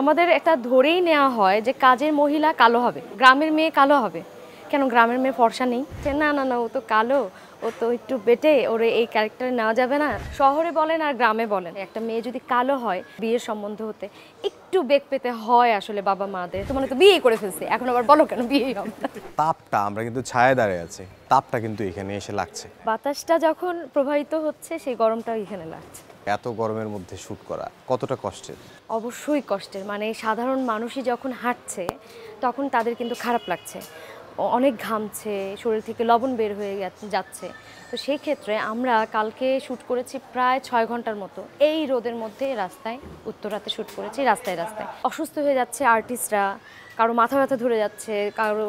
আমাদের একটা ধরেই নেওয়া হয় যে কাজের মহিলা কালো হবে, গ্রামের মেয়ে কালো হবে। কেন গ্রামের মেয়ে ফর্সা নেই? না না না, ও তো কালো, ও তো একটু বেটে, ওরে এই ক্যারেক্টারে নেওয়া যাবে না। শহরে বলেন আর গ্রামে বলেন, একটা মেয়ে যদি কালো হয় বিয়ের সম্বন্ধ হতে একটু বেগ পেতে হয় আসলে বাবা মাদের। তো মানে তো বিয়ে করে ফেলছে, এখন আবার বলো কেন বিয়েই হবে না। তাপটা আমরা কিন্তু ছায়া দাঁড়িয়ে আছি, তাপটা কিন্তু এখানে এসে লাগছে। বাতাসটা যখন প্রবাহিত হচ্ছে সেই গরমটাও এখানে লাগছে। এত গরমের মধ্যে শ্যুট করা কতটা কষ্টের? অবশ্যই কষ্টের। মানে সাধারণ মানুষই যখন হাঁটছে তখন তাদের কিন্তু খারাপ লাগছে, অনেক ঘামছে, শরীর থেকে লবণ বের হয়ে যাচ্ছে। তো সেই ক্ষেত্রে আমরা কালকে শ্যুট করেছি প্রায় 6 ঘন্টার মতো এই রোদের মধ্যে রাস্তায়, উত্তরাতে শ্যুট করেছি রাস্তায় রাস্তায়। অসুস্থ হয়ে যাচ্ছে আর্টিস্টরা, কারো মাথা ব্যথা ধরে যাচ্ছে, কারো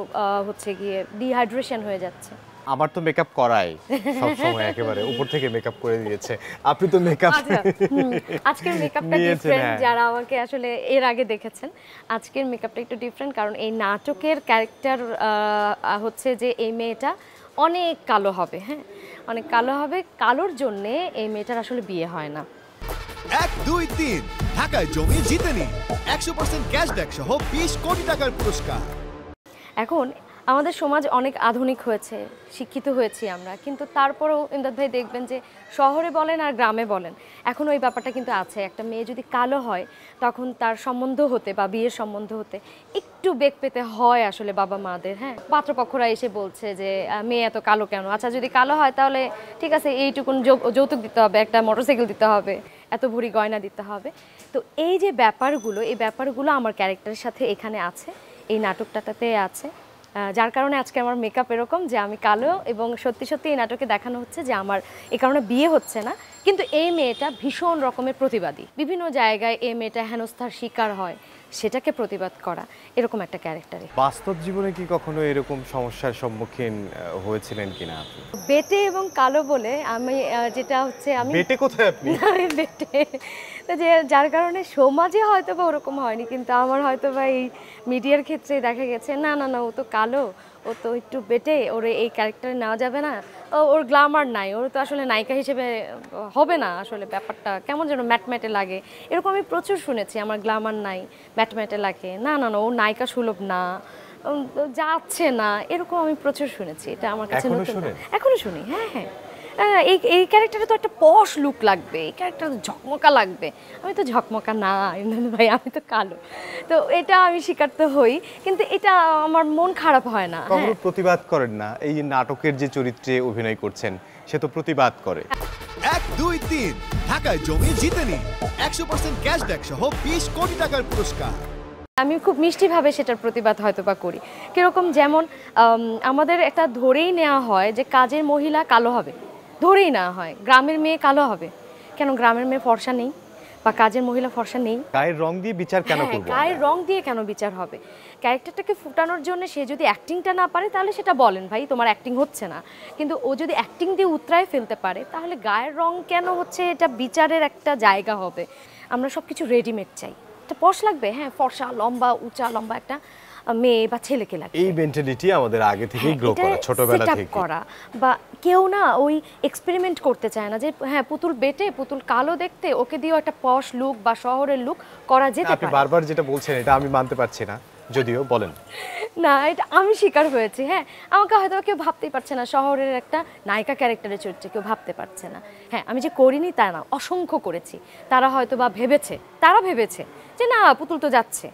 হচ্ছে গিয়ে ডিহাইড্রেশন হয়ে যাচ্ছে। আমার তো মেকআপ করাই সব সময়, একেবারে উপর থেকে মেকআপ করে দিয়েছে। আপনি তো মেকআপ আজকের মেকআপটা ডিফারেন্ট, যারা আমাকে আসলে এর আগে দেখেছেন আজকের মেকআপটা একটু ডিফারেন্ট, কারণ এই নাটকের ক্যারেক্টার হচ্ছে যে এই মেয়েটা অনেক কালো হবে। হ্যাঁ, অনেক কালো হবে, কালোর জন্যে এই মেয়েটার আসলে বিয়ে হয় না। 1, 2, 3 ঢাকায় জমি জিতে নিন 100% ক্যাশব্যাক সহ 20 কোটি টাকার পুরস্কার। এখন আমাদের সমাজ অনেক আধুনিক হয়েছে, শিক্ষিত হয়েছি আমরা, কিন্তু তারপরেও ইমদাদ ভাই দেখবেন যে শহরে বলেন আর গ্রামে বলেন এখনও ওই ব্যাপারটা কিন্তু আছে। একটা মেয়ে যদি কালো হয় তখন তার সম্বন্ধ হতে বা বিয়ের সম্বন্ধ হতে একটু বেগ পেতে হয় আসলে বাবা মাদের। হ্যাঁ, পাত্রপক্ষরা এসে বলছে যে মেয়ে এত কালো কেন? আচ্ছা যদি কালো হয় তাহলে ঠিক আছে, এইটুকুন যৌতুক দিতে হবে, একটা মোটরসাইকেল দিতে হবে, এত ভরি গয়না দিতে হবে। তো এই যে ব্যাপারগুলো, এই ব্যাপারগুলো আমার ক্যারেক্টারের সাথে এখানে আছে, এই নাটকটাতে আছে, যার কারণে আজকে আমার মেকআপ এরকম যে আমি কালো। এবং সত্যি সত্যি এই নাটকে দেখানো হচ্ছে যে আমার এই কারণে বিয়ে হচ্ছে না, কিন্তু এই মেয়েটা ভীষণ রকমের প্রতিবাদী। বিভিন্ন জায়গায় এই মেয়েটা হেনস্থার শিকার হয়, সেটাকে প্রতিবাদ করা, এরকম একটা ক্যারেক্টারে। বাস্তব জীবনে কি কখনো এরকম সমস্যার সম্মুখীন হয়েছিলেন কিনা আপনি? বেটে এবং কালো বলে আমি যেটা হচ্ছে আমি বেটে কোথায় আপনি? আমি বেটে, তো যে যার কারণে সমাজে হয়তো বা ওরকম হয়নি, কিন্তু আমার হয়তো বা এই মিডিয়ার ক্ষেত্রে দেখা গেছে না না না, ও তো কালো, ও তো একটু বেটে, ওর এই ক্যারেক্টারে নেওয়া যাবে না, ওর গ্ল্যামার নাই, ওর তো আসলে নায়িকা হিসেবে হবে না, আসলে ব্যাপারটা কেমন যেন ম্যাটম্যাটে লাগে। এরকম আমি প্রচুর শুনেছি, আমার গ্ল্যামার নাই, ম্যাটম্যাটে লাগে, না না না, ও নায়িকা সুলভ না, যাচ্ছে না, এরকম আমি প্রচুর শুনেছি। এটা আমার কাছে নতুন, এখনো শুনি। হ্যাঁ হ্যাঁ, এই এই ক্যারেক্টারে তো একটা পশ লুক লাগবে, এই ক্যারেক্টার ঝকমকা লাগবে। আমি তো ঝকমকা না ভাই, আমি তো কালো। তো এটা আমি স্বীকার তো হই, কিন্তু এটা আমার মন খারাপ হয় না। কখনো প্রতিবাদ করেন না? এই যে নাটকের যে চরিত্রে অভিনয় করছেন সে তো প্রতিবাদ করে। 1, 2, 3 ঢাকায় জমি জিতে নিন 100% ক্যাশব্যাক সহ 20 কোটি টাকার পুরস্কার। আমি খুব মিষ্টিভাবে সেটার প্রতিবাদ হয়তো বা করি। কীরকম, যেমন আমাদের একটা ধরেই নেওয়া হয় যে কাজের মহিলা কালো হবে, ধরেই নেওয়া হয় গ্রামের মেয়ে কালো হবে। কেন গ্রামের মেয়ে ফর্সা নেই বা কাজের মহিলা ফর্সা নেই? গায়ের রং দিয়ে বিচার কেন করব? গায়ের রং দিয়ে কেন বিচার হবে? ক্যারেক্টারটাকে ফুটানোর জন্য সে যদি অ্যাক্টিংটা না পারে তাহলে সেটা বলেন ভাই তোমার অ্যাক্টিং হচ্ছে না, কিন্তু ও যদি অ্যাক্টিং দিয়ে উতরায় ফেলতে পারে তাহলে গায়ের রং কেন হচ্ছে এটা বিচারের একটা জায়গা হবে। আমরা সব কিছু রেডিমেড চাই, একটা পশ লাগবে, হ্যাঁ ফর্সা লম্বা উঁচা লম্বা একটা মেয়ে বা ছেলেকে লাগে। এই মেন্টালিটি আমাদের আগে থেকেই গ্রো করা, ছোটবেলা থেকে করা। বা কেউ না ওই এক্সপেরিমেন্ট করতে চায় না যে হ্যাঁ পুতুল বেটে, পুতুল কালো দেখতে, ওকে দিয়েও একটা পশ লুক বা শহরের লুক করা যেতে পারে। আপনি বারবার যেটা বলছেন এটা আমি মানতে পারছি না, যদিও বলেন না, এটা আমি শিকার হয়েছি। হ্যাঁ, আমাকে হয়তো কেউ ভাবতেই পারছে না, শহরের একটা নায়িকা ক্যারেক্টারের চরিত্রে কেউ ভাবতে পারছে না। হ্যাঁ, আমি যে করিনি তা না, অসংখ্য করেছি। তারা হয়তো বা ভেবেছে যে না পুতুল তো যাচ্ছে,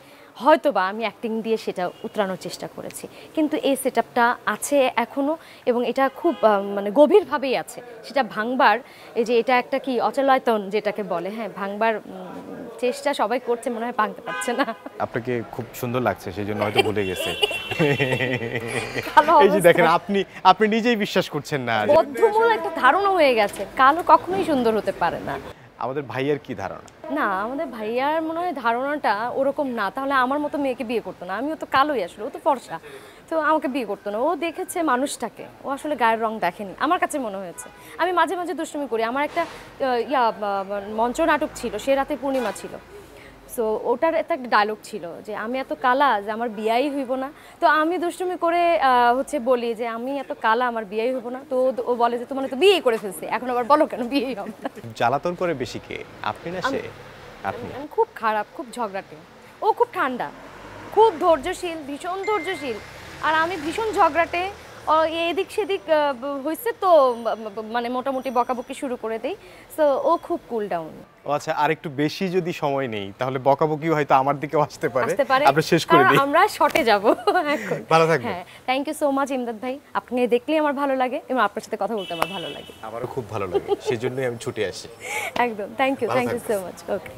হয়তো বা আমি অ্যাক্টিং দিয়ে সেটা উতরানোর চেষ্টা করেছি, কিন্তু এই সেটআপটা আছে এখনও এবং এটা খুব মানে গভীরভাবেই আছে। সেটা ভাঙবার, এই যে এটা একটা কি অচলায়তন যেটাকে বলে, হ্যাঁ ভাঙবার চেষ্টা সবাই করছে, মনে হয় ভাঙতে পারছে না। আপনাকে খুব সুন্দর লাগছে সেই জন্য হয়তো ভুলে গেছে। এই যে দেখেন, আপনি নিজেই বিশ্বাস করছেন না। বদ্ধমূল একটা ধারণা হয়ে গেছে, কালো কখনোই সুন্দর হতে পারে না। আমাদের ভাইয়ের কি ধারণা? না, আমাদের ভাইয়ার মনে হয় ধারণাটা ওরকম না, তাহলে আমার মতো মেয়েকে বিয়ে করতো না। আমিও তো কালোই, আসলে ও তো ফর্সা, তো আমাকে বিয়ে করতো না। ও দেখেছে মানুষটাকে, ও আসলে গায়ের রং দেখেনি, আমার কাছে মনে হয়েছে। আমি মাঝে মাঝে দুষ্টুমি করি। আমার একটা মঞ্চ নাটক ছিল, সে রাতে পূর্ণিমা ছিল, সো ওটার একটা ডায়লগ ছিল যে আমি এত কালা যে আমার বিয়াই হইব না। তো আমি দুষ্টুমি করে হচ্ছে বলি যে আমি এত কালা আমার বিয়াই হইব না। তো ও বলে যে তোমার তো বিয়ে করে ফেলছে, এখন আবার বলো কেন বিয়েই হবে না। জ্বালাতন করে বেশি কে, আপনি না সে? আপনি? আমি খুব খারাপ, খুব ঝগড়াটে। ও খুব ঠান্ডা, খুব ধৈর্যশীল, ভীষণ ধৈর্যশীল। আর আমি ভীষণ ঝগড়াটে, এদিক সেদিক হয়েছে তো মানে মোটামুটি বকাবকি শুরু করে দেই। সো ও খুব কুল ডাউন। ও আচ্ছা, আর একটু বেশি যদি সময় নেই তাহলে বকাবকি হয়তো আমার দিকেও আসতে পারে। আমরা শেষ করে কারণ দিই। আমরা শর্টে যাব এখন। ভালো থাকবেন। হ্যাঁ, thank you so much Imdad ভাই। আপনি দেখলেই আমার ভালো লাগে এবং আপনার সাথে কথা বলতে আমার ভালো লাগে। আমারও খুব ভালো লাগে, সেজন্যই আমি ছুটে আসি। একদম, থ্যাংক ইউ ভালো সো থাকবেন। মাচ। ওকে।